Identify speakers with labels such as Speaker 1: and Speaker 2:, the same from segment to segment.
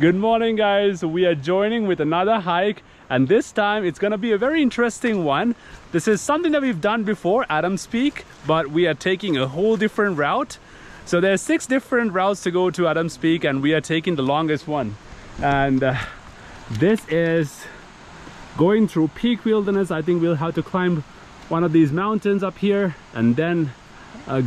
Speaker 1: Good morning, guys. We are joining with another hike, and this time it's gonna be a very interesting one. This is something that we've done before, Adams Peak, but we are taking a whole different route. So there's 6 different routes to go to Adams Peak, and we are taking the longest one. And this is going through peak wilderness. I think we'll have to climb one of these mountains up here, and then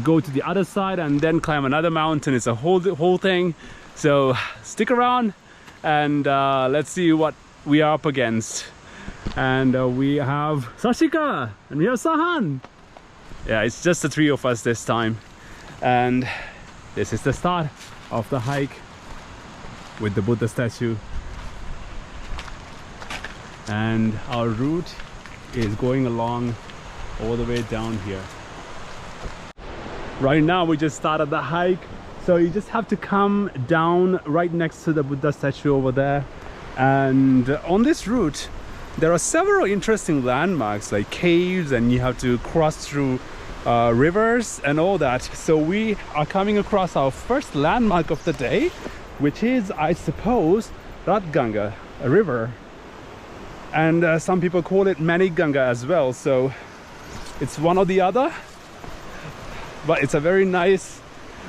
Speaker 1: go to the other side, and then climb another mountain. It's a whole thing. So stick around and let's see what we are up against. And we have Sashika and we have Sahan. Yeah, it's just the 3 of us this time. And this is the start of the hike with the Buddha statue. And our route is going along all the way down here. Right now we just started the hike. So you just have to come down right next to the Buddha statue over there. And on this route, there are several interesting landmarks like caves, and you have to cross through rivers and all that. So we are coming across our first landmark of the day, which is, I suppose, Rathnapura, a river. And some people call it Maniganga as well. So it's one or the other, but it's a very nice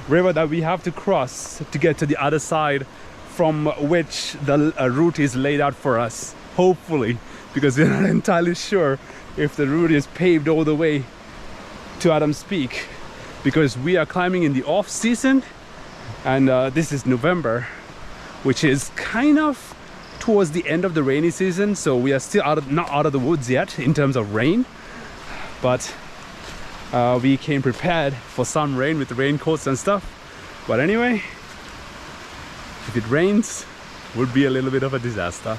Speaker 1: river that we have to cross to get to the other side, from which the route is laid out for us, hopefully, because we're not entirely sure if the route is paved all the way to Adams Peak, because we are climbing in the off season, and this is November, which is kind of towards the end of the rainy season. So we are still not out of the woods yet in terms of rain, but we came prepared for some rain with raincoats and stuff. But anyway, if it rains, it would be a little bit of a disaster.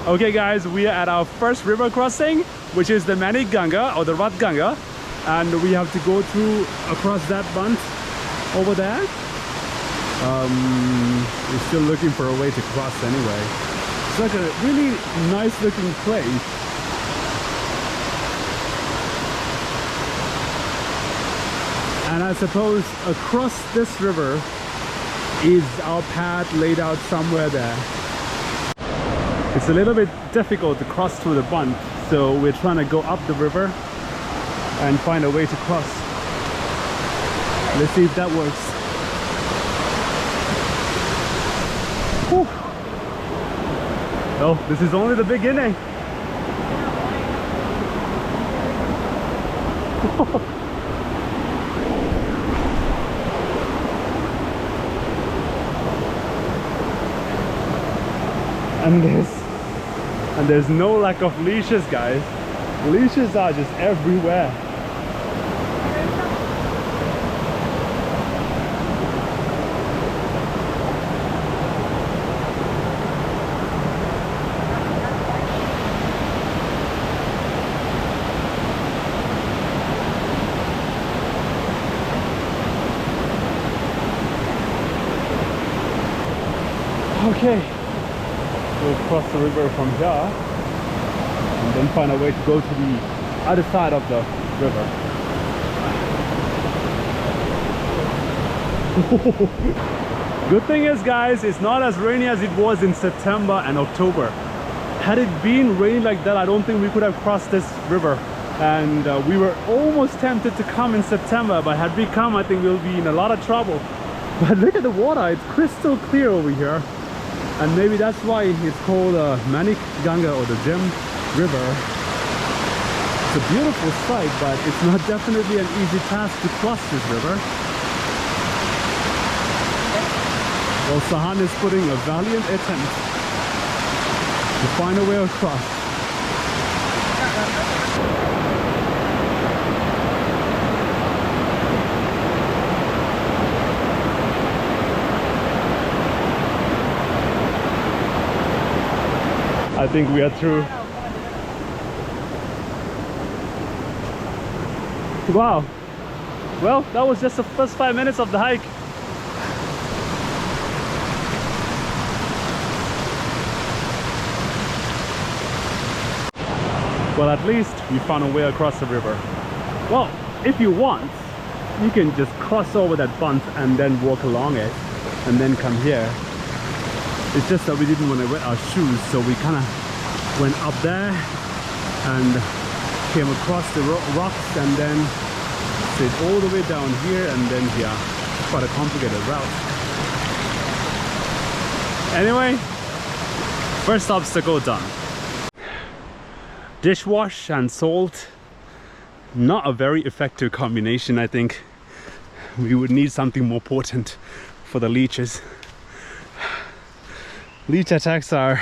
Speaker 1: Okay guys, we are at our first river crossing, which is the Maniganga or the Rathnapura, and we have to go through across that bunch over there. We're still looking for a way to cross anyway. It's like a really nice looking place. And I suppose across this river is our path laid out somewhere there. It's a little bit difficult to cross through the bunch, so we're trying to go up the river and find a way to cross. Let's see if that works. Whew. Oh, this is only the beginning. and there's no lack of leashes, guys. Leashes are just everywhere. Okay, we'll cross the river from here and then find a way to go to the other side of the river. Good thing is, guys, it's not as rainy as it was in September and October. Had it been raining like that, I don't think we could have crossed this river. And we were almost tempted to come in September, but had we come, I think we'll be in a lot of trouble. But look at the water, it's crystal clear over here. And maybe that's why it's called Maniganga, or the Gem River. It's a beautiful sight, but it's not definitely an easy task to cross this river. Well, Sahan is putting a valiant attempt to find a way across. I think we are through. Wow. Well, that was just the first 5 minutes of the hike. Well, at least we found a way across the river. Well, if you want, you can just cross over that bunch and then walk along it and then come here. It's just that we didn't want to wet our shoes, so we kind of went up there and came across the rocks and then stayed all the way down here, and then yeah, quite a complicated route. Anyway, first obstacle done. Dishwash and salt, not a very effective combination. I think we would need something more potent for the leeches. Leech attacks are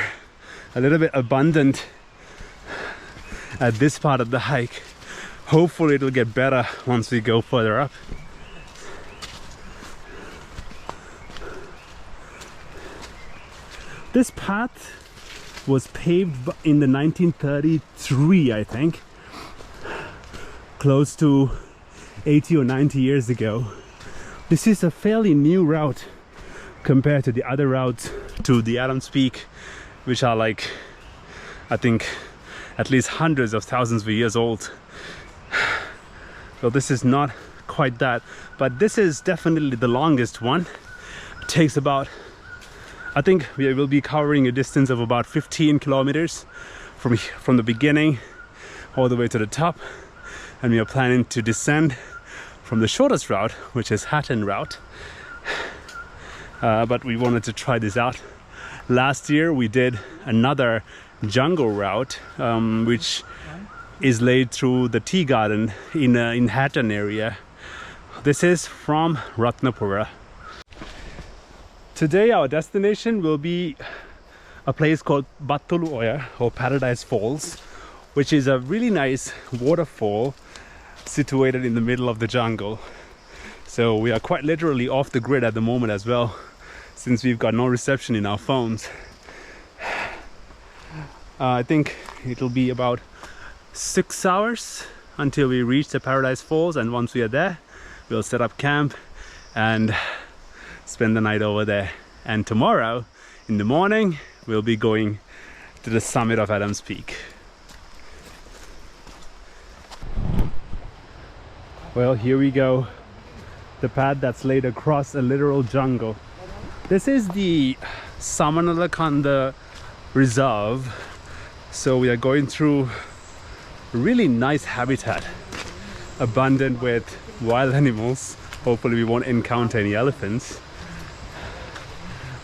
Speaker 1: a little bit abundant at this part of the hike. Hopefully it'll get better once we go further up. This path was paved in the 1933, I think, close to 80 or 90 years ago. This is a fairly new route compared to the other routes to the Adams Peak, which are like, I think, at least hundreds of thousands of years old. So this is not quite that, but this is definitely the longest one. It takes about, I think we will be covering a distance of about 15 kilometers from the beginning all the way to the top, and we are planning to descend from the shortest route, which is Hatton route. But we wanted to try this out. Last year we did another jungle route, which is laid through the tea garden in Hatton area. This is from Rathnapura. Today our destination will be a place called Battulu or Paradise Falls, which is a really nice waterfall situated in the middle of the jungle. So we are quite literally off the grid at the moment as well, since we've got no reception in our phones. I think it'll be about 6 hours until we reach the Paradise Falls, and once we are there we'll set up camp and spend the night over there. And tomorrow in the morning we'll be going to the summit of Adams Peak. Well, here we go, the path that's laid across a literal jungle. This is the Dehenakanda Reserve, so we are going through a really nice habitat, abundant with wild animals. Hopefully we won't encounter any elephants,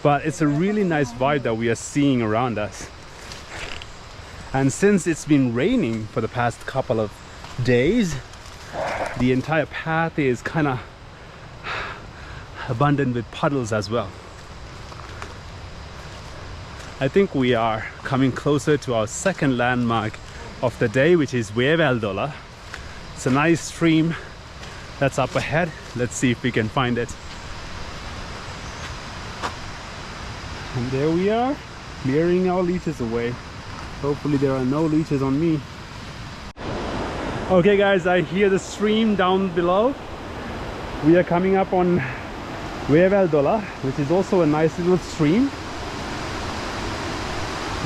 Speaker 1: but it's a really nice vibe that we are seeing around us. And since it's been raining for the past couple of days, the entire path is kind of abundant with puddles as well. I think we are coming closer to our second landmark of the day, which is Veeveldola. It's a nice stream that's up ahead. Let's see if we can find it. And there we are, clearing our leeches away. Hopefully there are no leeches on me. Okay guys, I hear the stream down below. We are coming up on Veeveldola, which is also a nice little stream.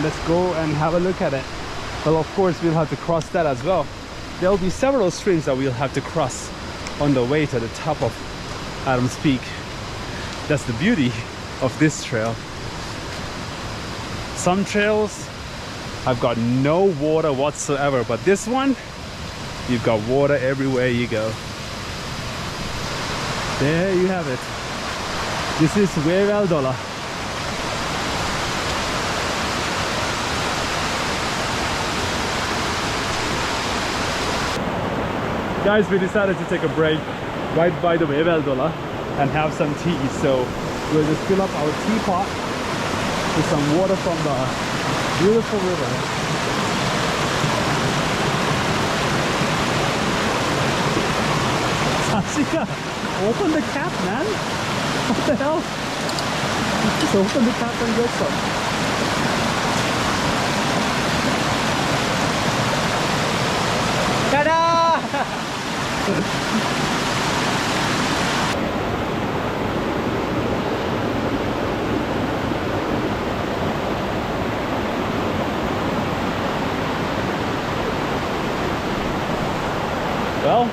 Speaker 1: Let's go and have a look at it. Well, of course we'll have to cross that as well. There'll be several streams that we'll have to cross on the way to the top of Adams Peak. That's the beauty of this trail. Some trails have got no water whatsoever, but this one, you've got water everywhere you go. There you have it. This is Veeveldola. Guys, we decided to take a break right by the Veeveldola and have some tea, so we'll just fill up our teapot with some water from the beautiful river. Sashika, open the cap, man! What the hell? Just open the cap and get some. Ta-da! Well,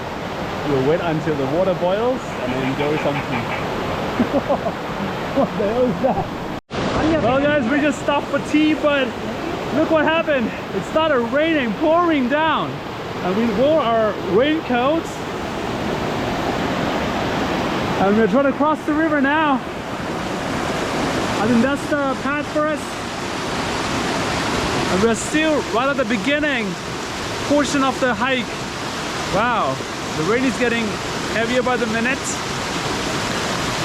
Speaker 1: we're wait until the water boils and enjoy some tea. What the hell is that? Well guys, we just stopped for tea, but look what happened. It started raining, pouring down. And we wore our raincoats. And we're trying to cross the river now. I think that's the path for us. And we're still right at the beginning portion of the hike. Wow, the rain is getting heavier by the minute.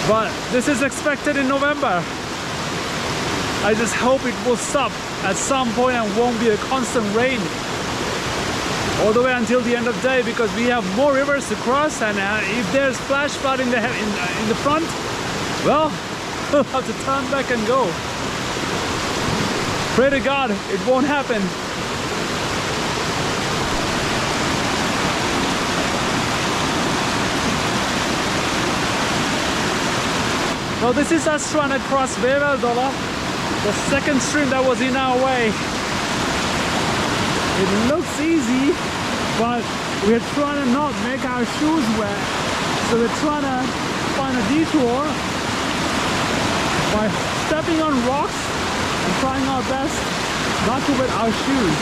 Speaker 1: But this is expected in November. I just hope it will stop at some point and won't be a constant rain all the way until the end of the day, because we have more rivers to cross, and if there's flash flood in the front, well, we'll have to turn back and go. Pray to God it won't happen. Well, this is us trying to cross Veveldola, the second stream that was in our way. It looks easy, but we're trying to not make our shoes wet. So we're trying to find a detour by stepping on rocks and trying our best not to wet our shoes.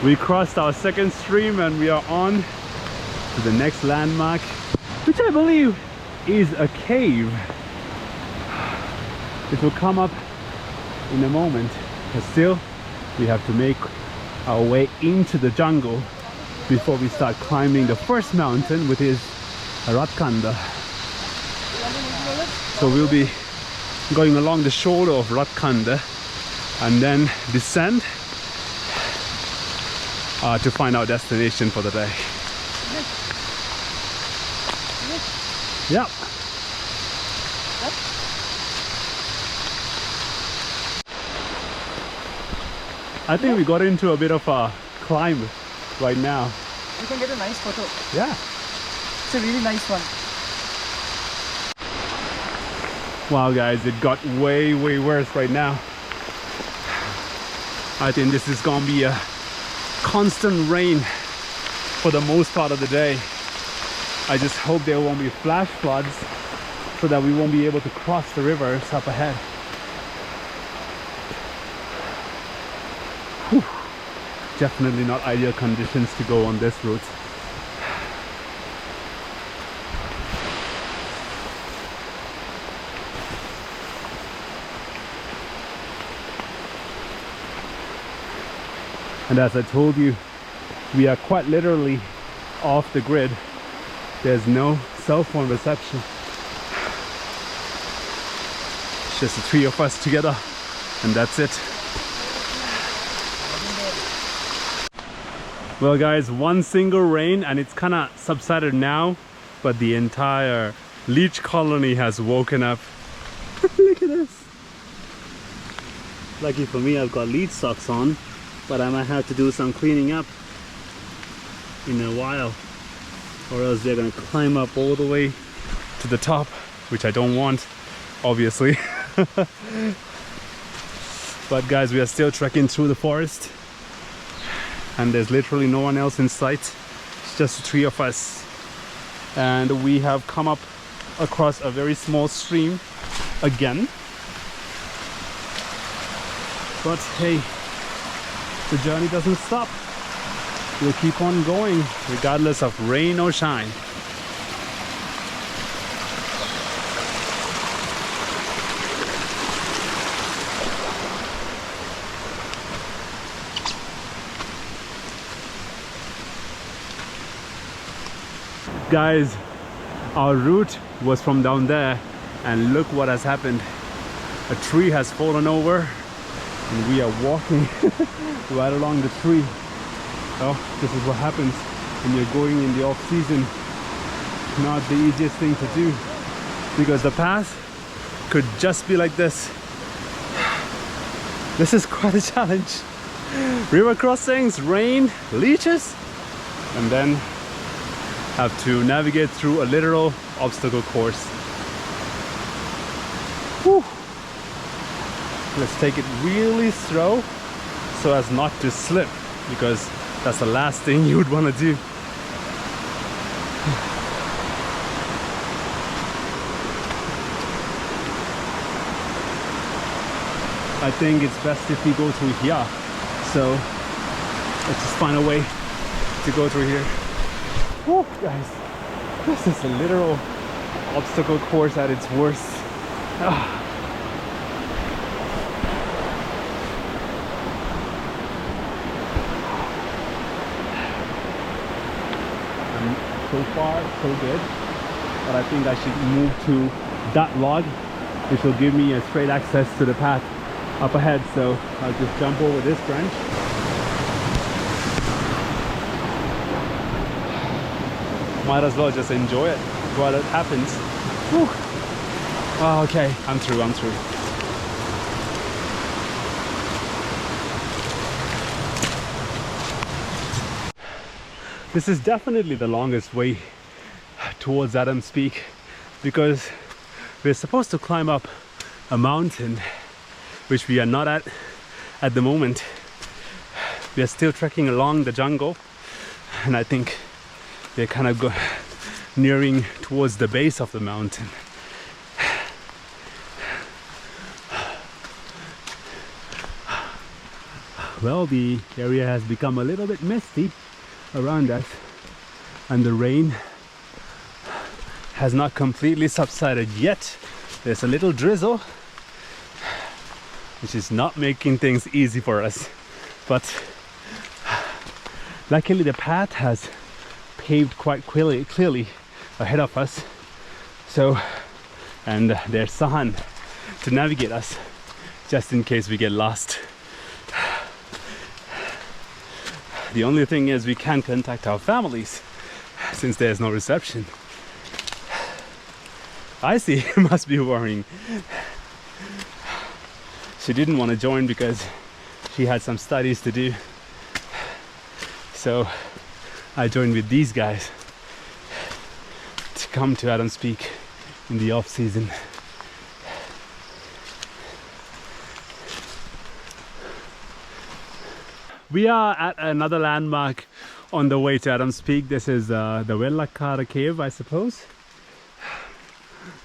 Speaker 1: We crossed our second stream and we are on to the next landmark, which I believe is a cave. It will come up in a moment, but still we have to make our way into the jungle before we start climbing the first mountain, which is Rathnapura. So we'll be going along the shoulder of Rathnapura and then descend to find our destination for the day. Yep. I think we got into a bit of a climb right now.
Speaker 2: You can get a nice photo.
Speaker 1: Yeah.
Speaker 2: It's a really nice one.
Speaker 1: Wow guys, it got way worse right now. I think this is gonna be a constant rain for the most part of the day. I just hope there won't be flash floods so that we won't be able to cross the rivers up ahead. Whew. Definitely not ideal conditions to go on this route. And as I told you, we are quite literally off the grid. There's no cell phone reception. It's just the three of us together, and that's it. Well guys, one single rain and it's kind of subsided now, but the entire leech colony has woken up. Look at this. Lucky for me, I've got leech socks on, but I might have to do some cleaning up in a while, or else they're gonna climb up all the way to the top, which I don't want, obviously. But guys, we are still trekking through the forest and there's literally no one else in sight. It's just the three of us, and we have come up across a very small stream again. But hey, the journey doesn't stop. We'll keep on going regardless of rain or shine. Guys, our route was from down there, and look what has happened. A tree has fallen over and we are walking right along the tree. Oh, this is what happens when you're going in the off season. Not the easiest thing to do, because the path could just be like this. This is quite a challenge. River crossings, rain, leeches, and then have to navigate through a literal obstacle course. Whew. Let's take it really slow so as not to slip, because that's the last thing you would want to do. I think it's best if we go through here. So let's just find a way to go through here. Whew, guys, this is a literal obstacle course at its worst. Ah. So far, so good. But I think I should move to that log, which will give me a straight access to the path up ahead. So I'll just jump over this branch. Might as well just enjoy it while it happens. Whew. Oh, okay, I'm through. This is definitely the longest way towards Adams Peak, because we're supposed to climb up a mountain, which we are not at the moment. We are still trekking along the jungle, and I think we're kind of nearing towards the base of the mountain. Well, the area has become a little bit misty around us, and the rain has not completely subsided yet. There's a little drizzle, which is not making things easy for us, but luckily the path has paved quite clearly ahead of us. So, and there's sun to navigate us just in case we get lost. The only thing is we can't contact our families since there's no reception. I see, must be worrying. She didn't want to join because she had some studies to do. So I joined with these guys to come to Adams Peak in the off season. We are at another landmark on the way to Adams Peak. This is the Dehenakanda cave, I suppose.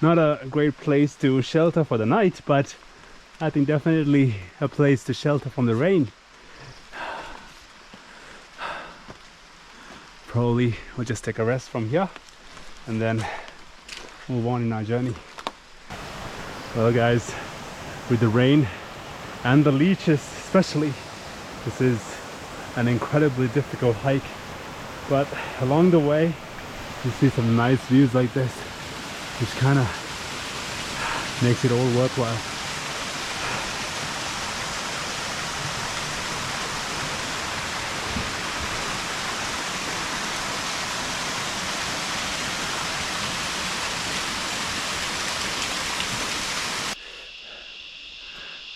Speaker 1: Not a great place to shelter for the night, but I think definitely a place to shelter from the rain. Probably we'll just take a rest from here and then move on in our journey. Well guys, with the rain and the leeches especially, this is an incredibly difficult hike, but along the way you see some nice views like this, which kind of makes it all worthwhile.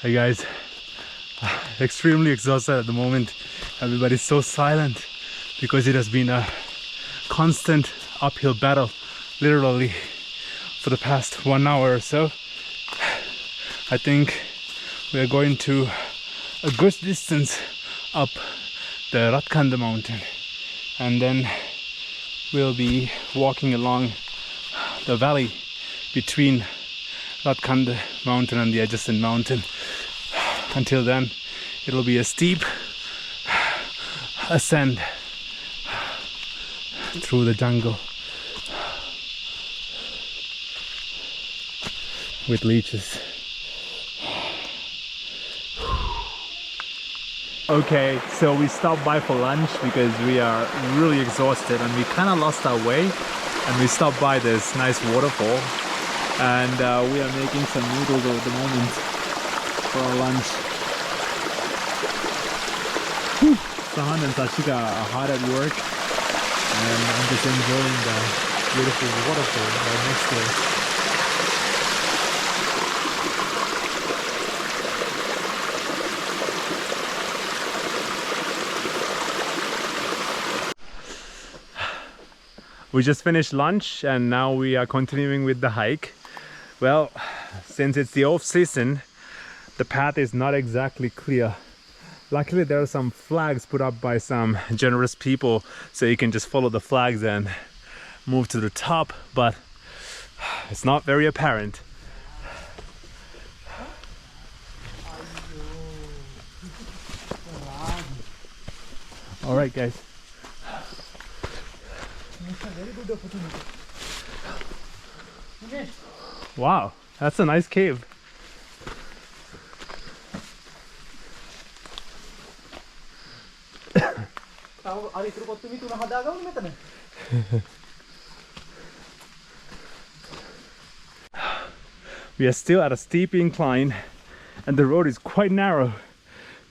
Speaker 1: Hey guys, extremely exhausted at the moment. Everybody's so silent because it has been a constant uphill battle, literally for the past 1 hour or so. I think we are going to a good distance up the Rathnapura mountain, and then we'll be walking along the valley between Rathnapura mountain and the adjacent mountain. Until then, it'll be a steep ascent through the jungle with leeches.
Speaker 3: Okay, so we stopped by for lunch because we are really exhausted and we kind of lost our way, and we stopped by this nice waterfall, and we are making some noodles at the moment for our lunch. Sahan and Sashika are hard at work, and I'm just enjoying the beautiful waterfall right next to us.
Speaker 1: We just finished lunch and now we are continuing with the hike. Well, since it's the off season, the path is not exactly clear. Luckily there are some flags put up by some generous people, so you can just follow the flags and move to the top, but it's not very apparent. All right, guys. Wow, that's a nice cave. We are still at a steep incline and the road is quite narrow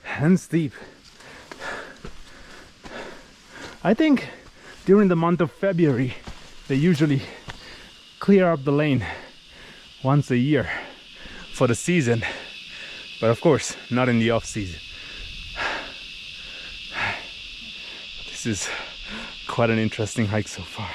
Speaker 1: and steep. I think during the month of February they usually clear up the lane once a year for the season, but of course not in the off season. This is quite an interesting hike so far.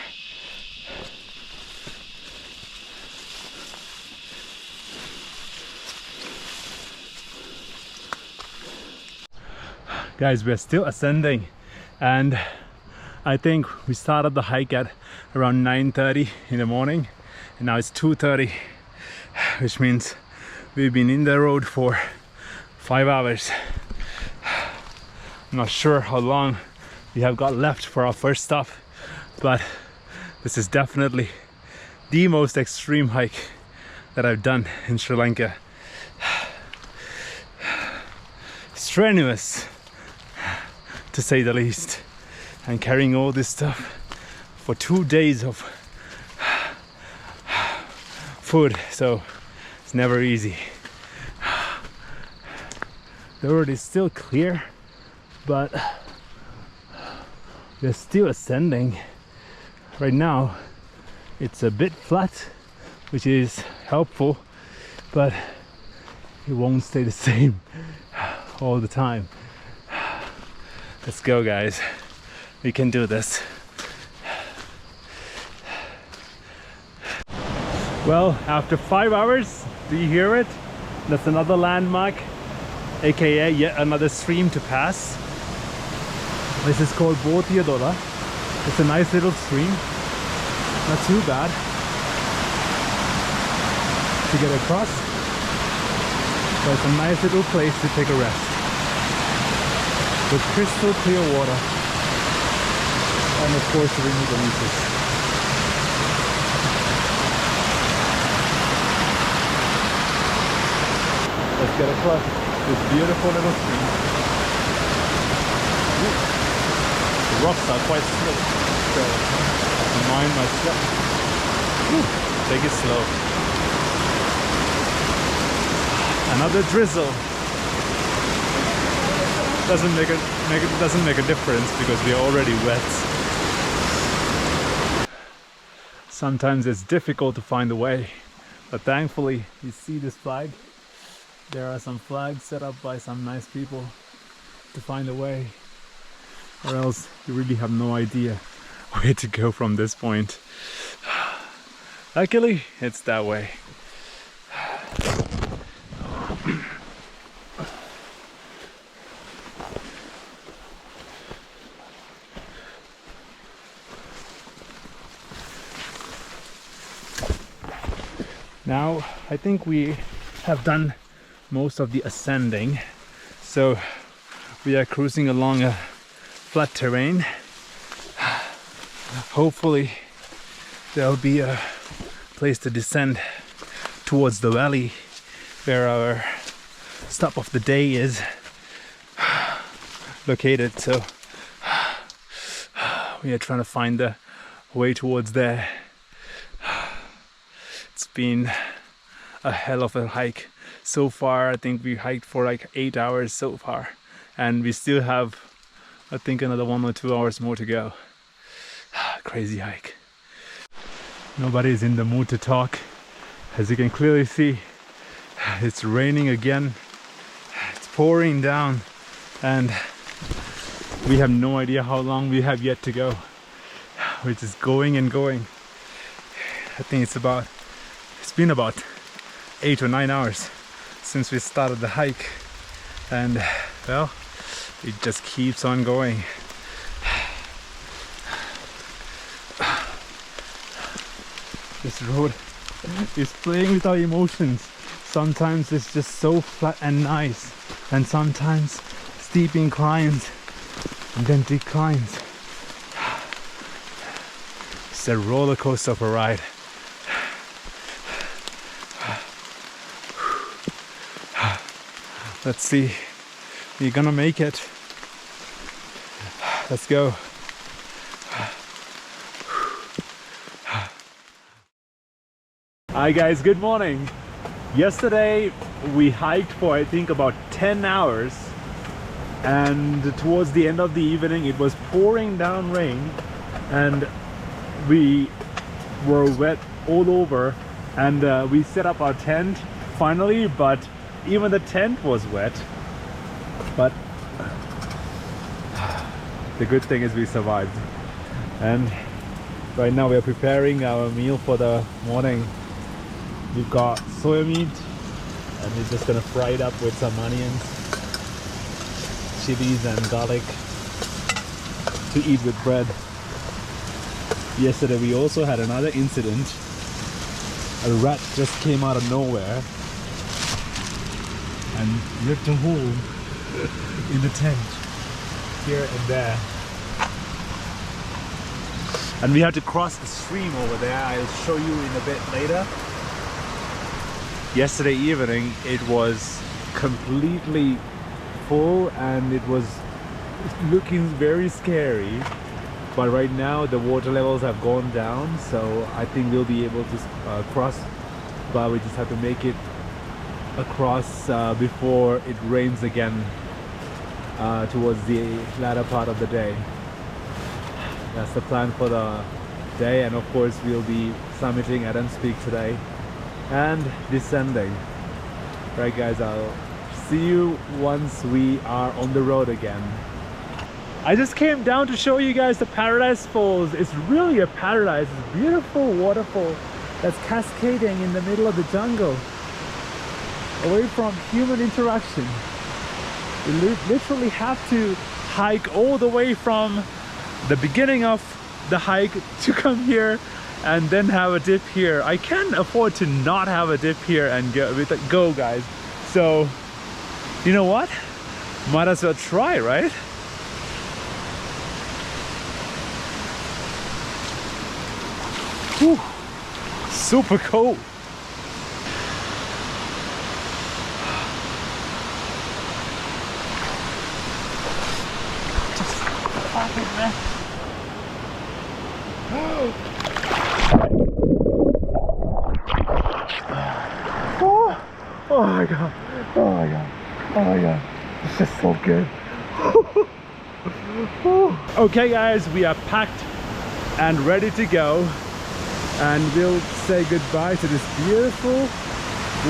Speaker 1: Guys, we are still ascending, and I think we started the hike at around 9:30 in the morning, and now it's 2:30, which means we've been in the road for 5 hours. I'm not sure how long we have got left for our first stop, but this is definitely the most extreme hike that I've done in Sri Lanka. Strenuous, to say the least, and carrying all this stuff for 2 days of food, so it's never easy. The road is still clear, but we're still ascending. Right now it's a bit flat, which is helpful, but it won't stay the same all the time. Let's go, guys. We can do this. Well, after 5 hours, do you hear it? That's another landmark, aka yet another stream to pass. This is called Botiadola. It's a nice little stream, not too bad to get across, but it's a nice little place to take a rest with crystal clear water, and of course the Remudanensis. Let's get across this beautiful little stream. The rocks are quite slick, so I have to mind my step. Take it slow. Another drizzle. Doesn't make a difference because we are already wet. Sometimes it's difficult to find the way, but thankfully you see this flag. There are some flags set up by some nice people to find the way, or else you really have no idea where to go from this point. Luckily it's that way. Now I think we have done most of the ascending, so we are cruising along a flat terrain. Hopefully there will be a place to descend towards the valley where our stop of the day is located, so we are trying to find the way towards there. It's been a hell of a hike so far. I think we hiked for like 8 hours so far, and we still have, I think, another 1 or 2 hours more to go. Crazy hike. Nobody's in the mood to talk. As you can clearly see, it's raining again. It's pouring down, and we have no idea how long we have yet to go. We're just going and going. I think it's been about 8 or 9 hours since we started the hike, and well, it just keeps on going. This road is playing with our emotions. Sometimes it's just so flat and nice, and sometimes steep inclines and then declines. It's a roller coaster of a ride. Let's see, we're gonna make it. Let's go. Hi guys, good morning. Yesterday we hiked for I think about 10 hours, and towards the end of the evening it was pouring down rain and we were wet all over, and we set up our tent finally, but even the tent was wet. But the good thing is we survived, and right now we are preparing our meal for the morning. We've got soya meat and we're just gonna fry it up with some onions, chilies and garlic to eat with bread. Yesterday we also had another incident. A rat just came out of nowhere and ripped a hole in the tent here and there. And we had to cross the stream over there. I'll show you in a bit later. Yesterday evening it was completely full and it was looking very scary, but right now the water levels have gone down, so I think we'll be able to cross, but we just have to make it across before it rains again towards the latter part of the day. That's the plan for the day, and of course we'll be summiting Adams Peak today and descending. Right guys, I'll see you once we are on the road again. I just came down to show you guys the Paradise Falls. It's really a paradise. It's a beautiful waterfall that's cascading in the middle of the jungle, away from human interaction. You literally have to hike all the way from the beginning of the hike to come here and then have a dip here. I can't afford to not have a dip here and go guys. So you know what? Might as well try, right? Whew. Super cold. Just fucking mess. Oh my god, oh my god, oh my god, this is so good. Okay guys, we are packed and ready to go, and we'll say goodbye to this beautiful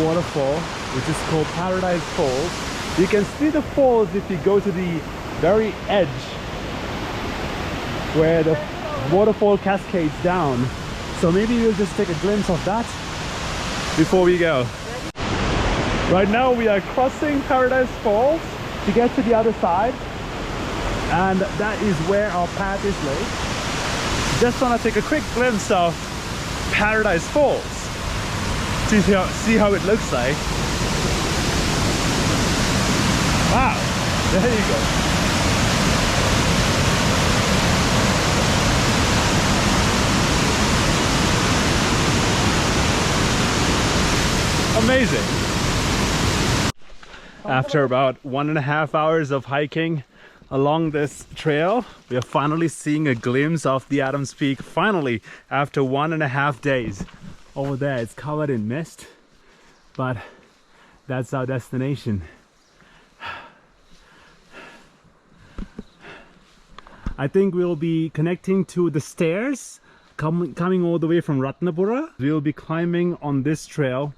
Speaker 1: waterfall which is called Paradise Falls. You can see the falls if you go to the very edge where the waterfall cascades down, so maybe we'll just take a glimpse of that before we go. Right now we are crossing Paradise Falls to get to the other side, and that is where our path is laid. Just want to take a quick glimpse of Paradise Falls, see how it looks like. Wow, there you go. Amazing. After about 1.5 hours of hiking along this trail, we are finally seeing a glimpse of the Adams Peak. Finally, after 1.5 days. Over there it's covered in mist, but that's our destination. I think we'll be connecting to the stairs coming all the way from Rathnapura. We'll be climbing on this trail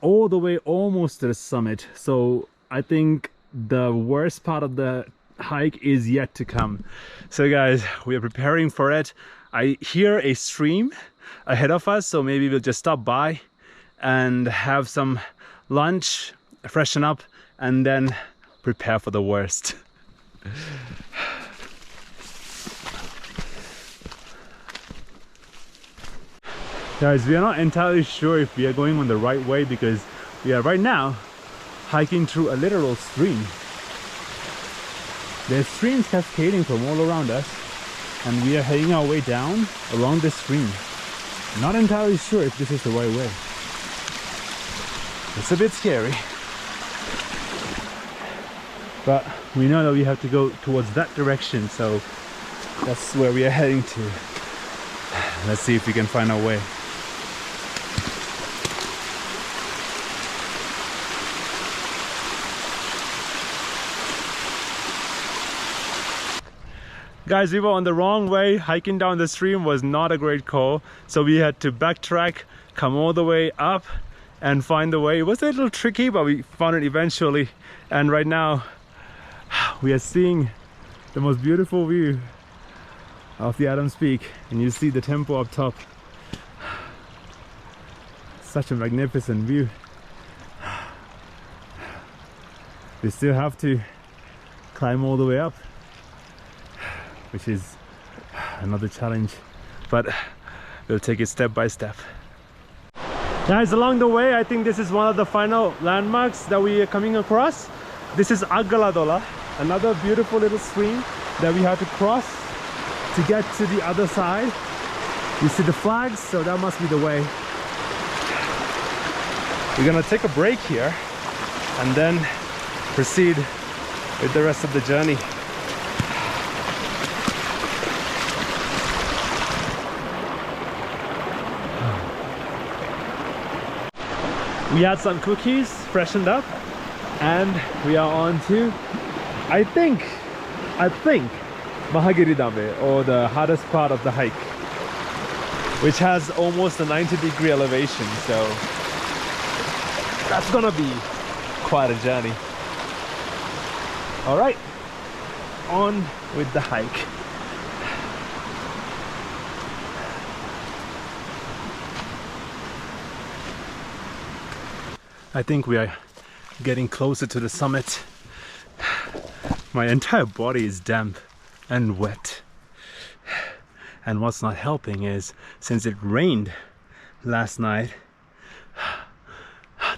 Speaker 1: all the way almost to the summit, so I think the worst part of the hike is yet to come. So guys, we are preparing for it. I hear a stream ahead of us, so maybe we'll just stop by and have some lunch, freshen up, and then prepare for the worst. Guys, we are not entirely sure if we are going on the right way because we are right now hiking through a literal stream. There's streams cascading from all around us, and we are heading our way down along this stream. Not entirely sure if this is the right way. It's a bit scary, but we know that we have to go towards that direction, so that's where we are heading to. Let's see if we can find our way. Guys, we were on the wrong way. Hiking down the stream was not a great call, so we had to backtrack, come all the way up and find the way. It was a little tricky, but we found it eventually, and right now we are seeing the most beautiful view of the Adams Peak, and you see the temple up top. Such a magnificent view. We still have to climb all the way up, which is another challenge, but we'll take it step by step. Guys, along the way, I think this is one of the final landmarks that we are coming across. This is Agaladola, another beautiful little stream that we have to cross to get to the other side. You see the flags, so that must be the way. We're gonna take a break here and then proceed with the rest of the journey. We had some cookies, freshened up, and we are on to, I think, Mahagiri Dame, or the hardest part of the hike, which has almost a 90-degree elevation, so that's gonna be quite a journey. All right, on with the hike. I think we are getting closer to the summit. My entire body is damp and wet. And what's not helping is, since it rained last night,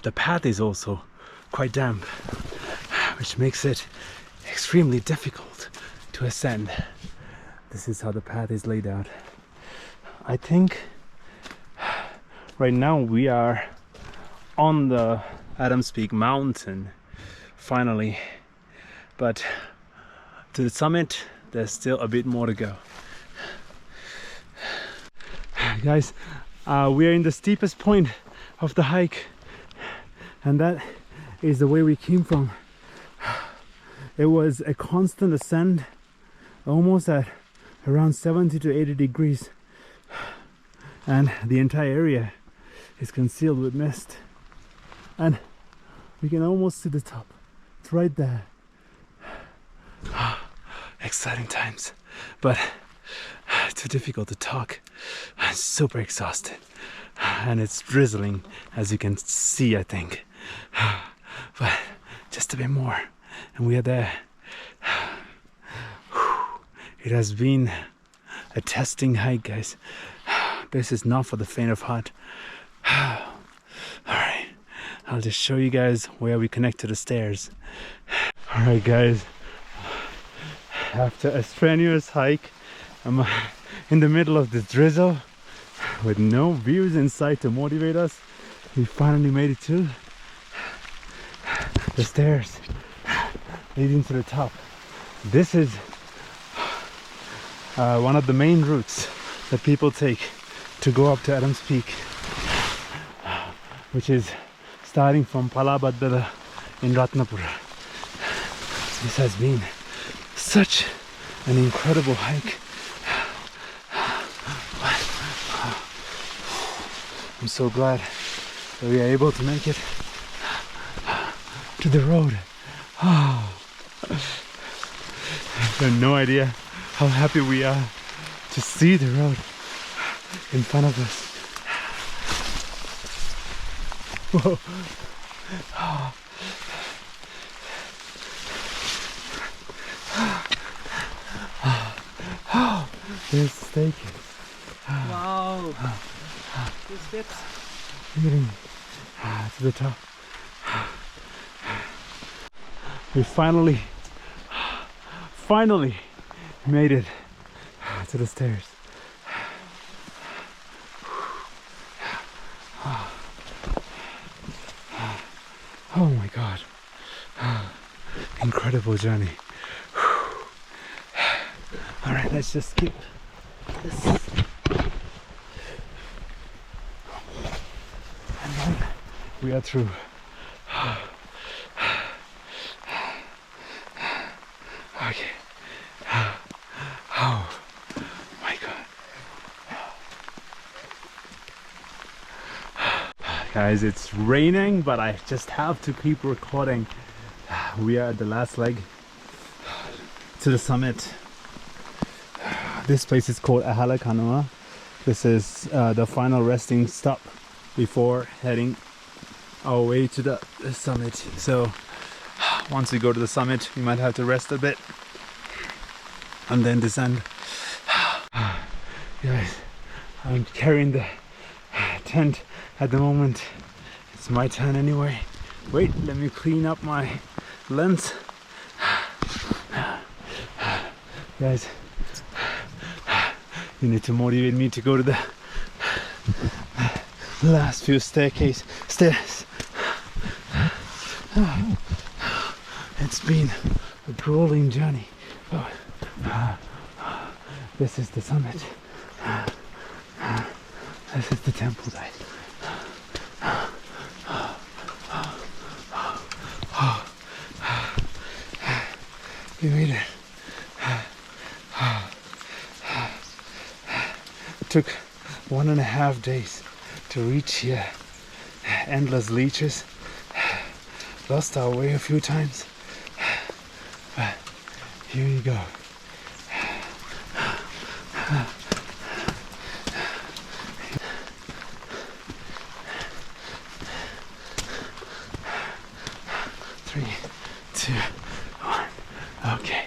Speaker 1: the path is also quite damp, which makes it extremely difficult to ascend. This is how the path is laid out. I think right now we are on the Adams Peak mountain finally, but to the summit there's still a bit more to go. Guys, we are in the steepest point of the hike, and that is the way we came from. It was a constant ascent, almost at around 70 to 80 degrees, and the entire area is concealed with mist. And we can almost see the top. It's right there. Exciting times, but too difficult to talk. I'm super exhausted, and it's drizzling, as you can see, I think. But just a bit more, and we are there. It has been a testing hike, guys. This is not for the faint of heart. Alright, I'll just show you guys where we connect to the stairs. Alright guys, after a strenuous hike, I'm in the middle of this drizzle with no views in sight to motivate us. We finally made it to the stairs leading to the top. This is one of the main routes that people take to go up to Adams Peak, which is starting from Palabhaddala in Rathnapura. This has been such an incredible hike. I'm so glad that we are able to make it to the road. I have no idea how happy we are to see the road in front of us. Whoa. There's steak.
Speaker 2: Wow. Two steps.
Speaker 1: Getting to the top. We finally made it to the stairs. Oh my God. Incredible journey. All right, let's just skip this. And then we are through. Okay. Oh my God. Guys, it's raining, but I just have to keep recording. We are at the last leg to the summit. This place is called Dehenakanda. This is the final resting stop before heading our way to the summit. So once we go to the summit, we might have to rest a bit and then descend. Guys, I'm carrying the tent at the moment. It's my turn anyway. Wait, let me clean up my lens. Guys, you need to motivate me to go to the last few stairs. It's been a grueling journey. This is the summit. This is the temple, guys. We made it. Took 1.5 days to reach here. Endless leeches. Lost our way a few times. But here you go. Three, two, one. Okay.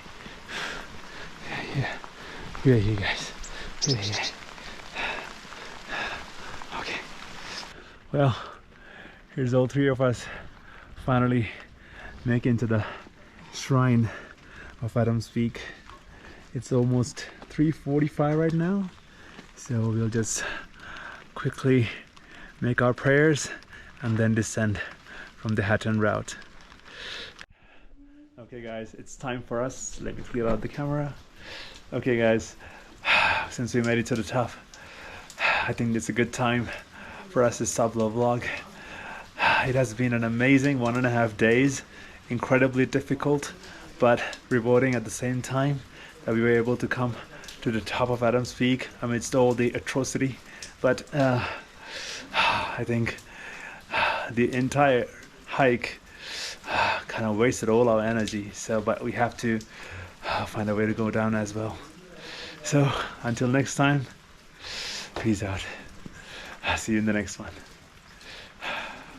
Speaker 1: Yeah. We're here, guys. We're here. Okay. Well, here's all three of us finally making to the shrine of Adam's Peak. It's almost 3:45 right now, so we'll just quickly make our prayers and then descend from the Hatton route. Okay guys, it's time for us. Let me clear out the camera. Okay guys, since we made it to the top, I think it's a good time for us to stop the vlog. It has been an amazing 1.5 days, incredibly difficult but rewarding at the same time, that we were able to come to the top of Adam's Peak amidst all the atrocity. But I think the entire hike kind of wasted all our energy, so but we have to find a way to go down as well. So until next time, peace out. See you in the next one.